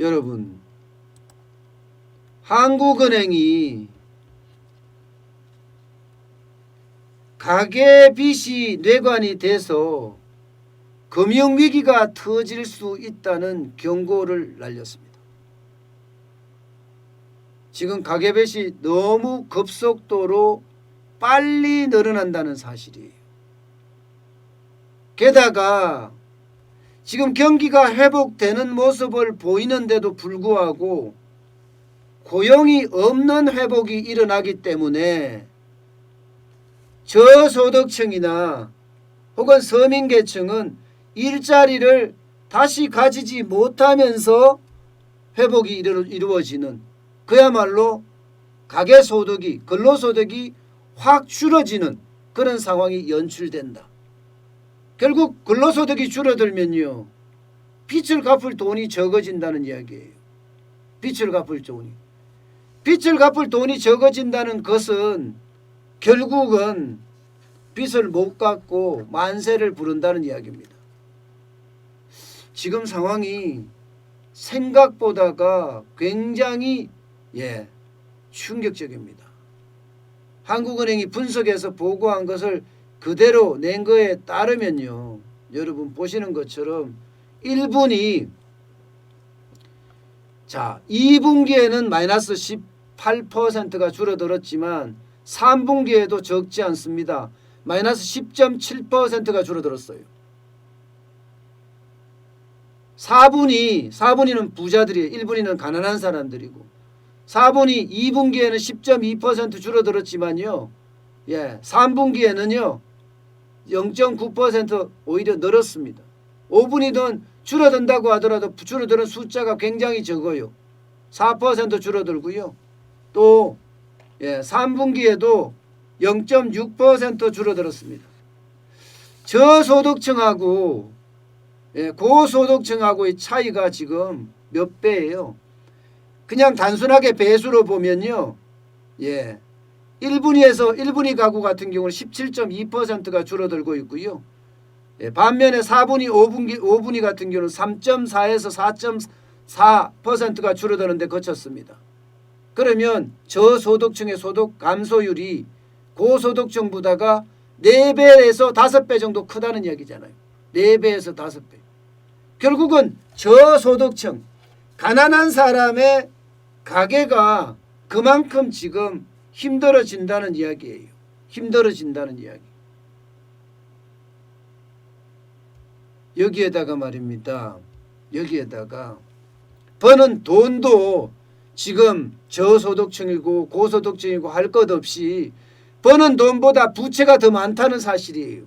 여러분, 한국은행이 가계빚이 뇌관이 돼서 금융위기가 터질 수 있다는 경고를 날렸습니다. 지금 가계빚이 너무 급속도로 빨리 늘어난다는 사실이에요. 게다가 지금 경기가 회복되는 모습을 보이는데도 불구하고 고용이 없는 회복이 일어나기 때문에 저소득층이나 혹은 서민계층은 일자리를 다시 가지지 못하면서 회복이 이루어지는, 그야말로 가계소득이, 근로소득이 확 줄어지는 그런 상황이 연출된다. 결국 근로소득이 줄어들면요, 빚을 갚을 돈이 적어진다는 이야기예요. 빚을 갚을 돈이 적어진다는 것은 결국은 빚을 못 갚고 만세를 부른다는 이야기입니다. 지금 상황이 생각보다가 굉장히 충격적입니다. 한국은행이 분석해서 보고한 것을 그대로 낸 거에 따르면요, 여러분 보시는 것처럼 2분기에는 마이너스 18%가 줄어들었지만 3분기에도 적지 않습니다. 마이너스 10.7%가 줄어들었어요. 4분위는 부자들이에요. 1분위는 가난한 사람들이고, 4분위 2분기에는 10.2% 줄어들었지만요, 3분기에는요 0.9% 오히려 늘었습니다. 5분위는 줄어든다고 하더라도 줄어드는 숫자가 굉장히 적어요. 4% 줄어들고요. 또 3분기에도 0.6% 줄어들었습니다. 저소득층하고 고소득층하고의 차이가 지금 몇 배예요. 그냥 단순하게 배수로 보면요, 1분위 가구 같은 경우는 17.2%가 줄어들고 있고요. 반면에 4분위, 5분위 같은 경우는 3.4에서 4.4%가 줄어드는 데 그쳤습니다. 그러면 저소득층의 소득 감소율이 고소득층보다가 4배에서 5배 정도 크다는 이야기잖아요. 4배에서 5배. 결국은 저소득층, 가난한 사람의 가계가 그만큼 지금 힘들어진다는 이야기예요. 힘들어진다는 이야기. 여기에다가 말입니다. 여기에다가 버는 돈도 지금 저소득층이고 고소득층이고 할 것 없이 버는 돈보다 부채가 더 많다는 사실이에요.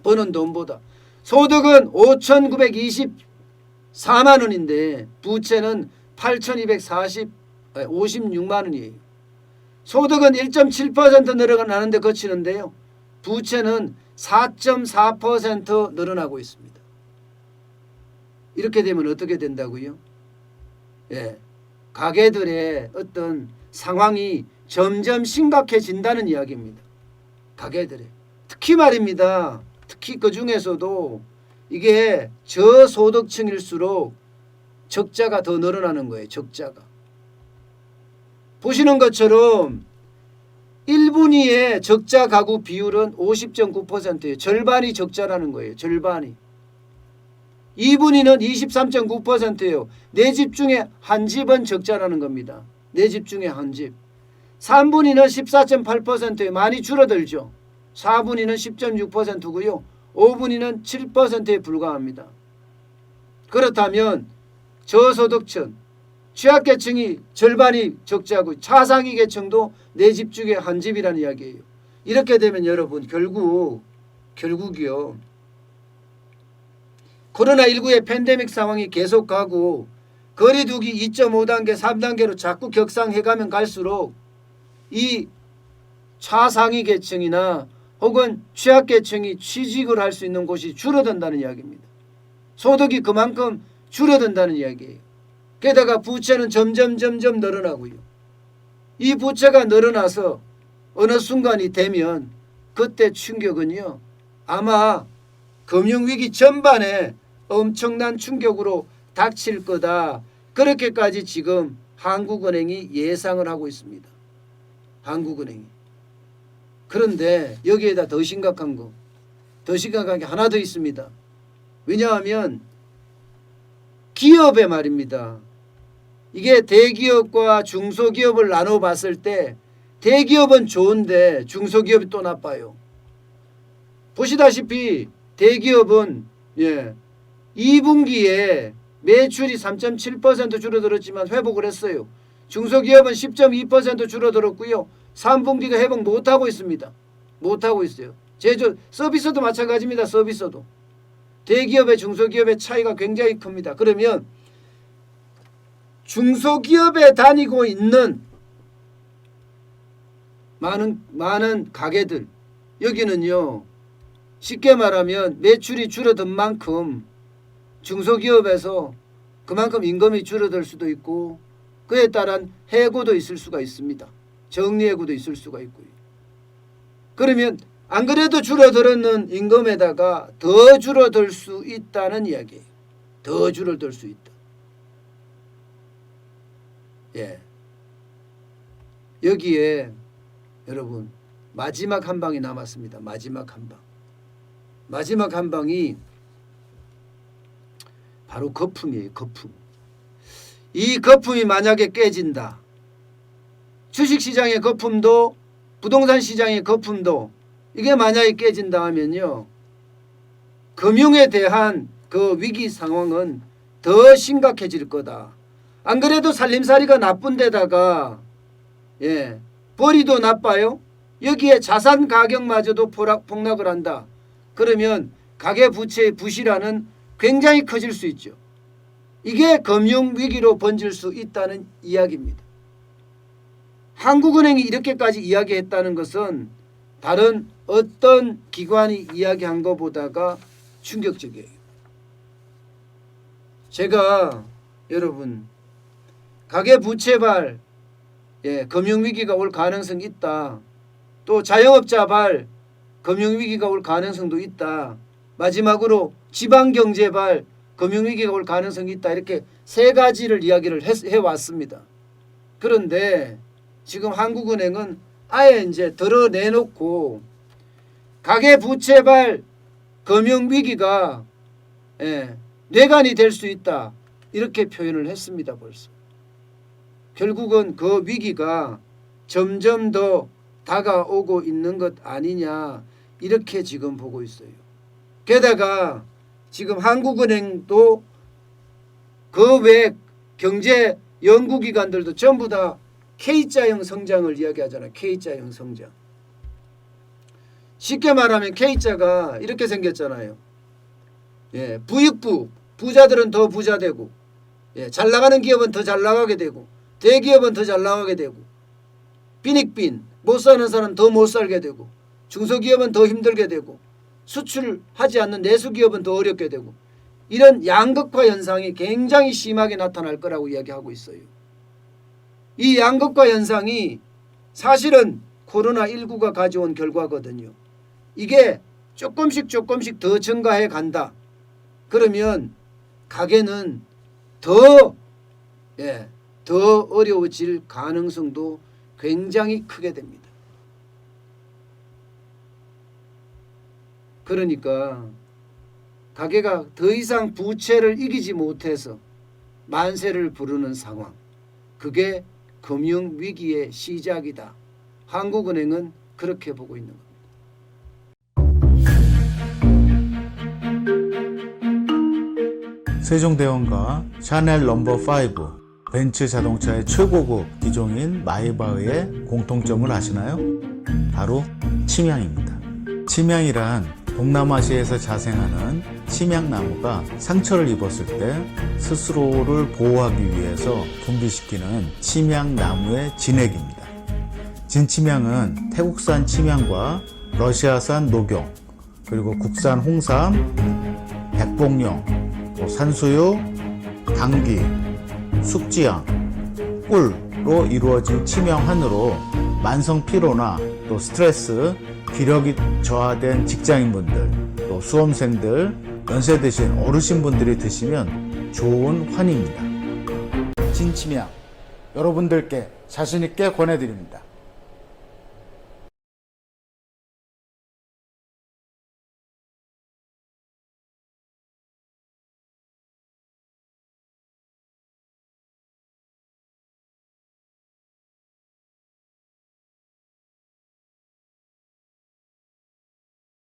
버는 돈보다. 소득은 5,924만 원인데 부채는 8,256만 원이에요. 소득은 1.7% 늘어나는데 그치는데요, 부채는 4.4% 늘어나고 있습니다. 이렇게 되면 어떻게 된다고요? 가계들의 어떤 상황이 점점 심각해진다는 이야기입니다. 가계들의. 특히 말입니다. 특히 그 중에서도 이게 저소득층일수록 적자가 더 늘어나는 거예요. 적자가. 보시는 것처럼 1분위의 적자 가구 비율은 50.9%예요. 절반이 적자라는 거예요. 절반이. 2분위는 23.9%예요. 4집 중에 한 집은 적자라는 겁니다. 4집 중에 한 집. 3분위는 14.8%예요. 많이 줄어들죠. 4분위는 10.6%고요. 5분위는 7%에 불과합니다. 그렇다면 저소득층, 취약계층이 절반이 적자고 차상위 계층도 4집 중에 한 집이라는 이야기예요. 이렇게 되면 여러분 결국이요, 코로나19의 팬데믹 상황이 계속가고 거리두기 2.5단계 3단계로 자꾸 격상해가면 갈수록 이 차상위 계층이나 혹은 취약계층이 취직을 할 수 있는 곳이 줄어든다는 이야기입니다. 소득이 그만큼 줄어든다는 이야기예요. 게다가 부채는 점점 늘어나고요. 이 부채가 늘어나서 어느 순간이 되면 그때 충격은요, 아마 금융위기 전반에 엄청난 충격으로 닥칠 거다. 그렇게까지 지금 한국은행이 예상을 하고 있습니다. 한국은행이. 그런데 여기에다 더 심각한 게 하나 더 있습니다. 왜냐하면 기업의 말입니다. 이게 대기업과 중소기업을 나눠봤을 때 대기업은 좋은데 중소기업이 또 나빠요. 보시다시피 대기업은 2분기에 매출이 3.7% 줄어들었지만 회복을 했어요. 중소기업은 10.2% 줄어들었고요. 3분기도 회복 못하고 있습니다. 못하고 있어요. 제조 서비스도 마찬가지입니다. 서비스도. 대기업의 중소기업의 차이가 굉장히 큽니다. 그러면 중소기업에 다니고 있는 많은 가게들, 여기는요 쉽게 말하면 매출이 줄어든 만큼 중소기업에서 그만큼 임금이 줄어들 수도 있고 그에 따른 해고도 있을 수가 있습니다. 정리해고도 있을 수가 있고요. 그러면 안 그래도 줄어들었는 임금에다가 더 줄어들 수 있다는 이야기예요. 더 줄어들 수 있다. 여기에 여러분 마지막 한 방이 남았습니다. 마지막 한 방. 마지막 한 방이 바로 거품이에요. 거품. 이 거품이 만약에 깨진다. 주식시장의 거품도 부동산 시장의 거품도 이게 만약에 깨진다 하면요. 금융에 대한 그 위기 상황은 더 심각해질 거다. 안 그래도 살림살이가 나쁜 데다가 벌이도 나빠요. 여기에 자산 가격마저도 폭락을 한다. 그러면 가계부채의 부실화는 굉장히 커질 수 있죠. 이게 금융위기로 번질 수 있다는 이야기입니다. 한국은행이 이렇게까지 이야기했다는 것은 다른 어떤 기관이 이야기한 것보다가 충격적이에요. 제가 여러분 가계부채발 금융위기가 올 가능성이 있다. 또 자영업자발 금융위기가 올 가능성도 있다. 마지막으로 지방경제발 금융위기가 올 가능성이 있다. 이렇게 세 가지를 이야기를 해왔습니다. 그런데 지금 한국은행은 아예 이제 드러내놓고 가계부채발 금융위기가 뇌관이 될 수 있다. 이렇게 표현을 했습니다. 벌써. 결국은 그 위기가 점점 더 다가오고 있는 것 아니냐 이렇게 지금 보고 있어요. 게다가 지금 한국은행도 그 외 경제 연구기관들도 전부 다 K자형 성장을 이야기하잖아요. K자형 성장. 쉽게 말하면 K자가 이렇게 생겼잖아요. 부익부, 부자들은 더 부자되고 잘 나가는 기업은 더 잘 나가게 되고 대기업은 더 잘 나가게 되고 빈익빈 못 사는 사람은 더 못 살게 되고 중소기업은 더 힘들게 되고 수출하지 않는 내수기업은 더 어렵게 되고 이런 양극화 현상이 굉장히 심하게 나타날 거라고 이야기하고 있어요. 이 양극화 현상이 사실은 코로나19가 가져온 결과거든요. 이게 조금씩 더 증가해 간다. 그러면 가게는 더 어려워질 가능성도 굉장히 크게 됩니다. 그러니까 가게가 더 이상 부채를 이기지 못해서 만세를 부르는 상황. 그게 금융위기의 시작이다. 한국은행은 그렇게 보고 있는 겁니다. 세종대왕과 샤넬 넘버5, 벤츠 자동차의 최고급 기종인 마이바흐의 공통점을 아시나요? 바로 침향입니다. 침향이란 동남아시아에서 자생하는 침향나무가 상처를 입었을 때 스스로를 보호하기 위해서 분비시키는 침향나무의 진액입니다. 진침향은 태국산 침향과 러시아산 녹용, 그리고 국산 홍삼, 백봉령, 산수유, 당귀, 숙지향, 꿀로 이루어진 침향환으로 만성 피로나 또 스트레스, 기력이 저하된 직장인분들, 또 수험생들, 연세 드신 어르신분들이 드시면 좋은 환입니다. 진치약 여러분들께 자신있게 권해드립니다.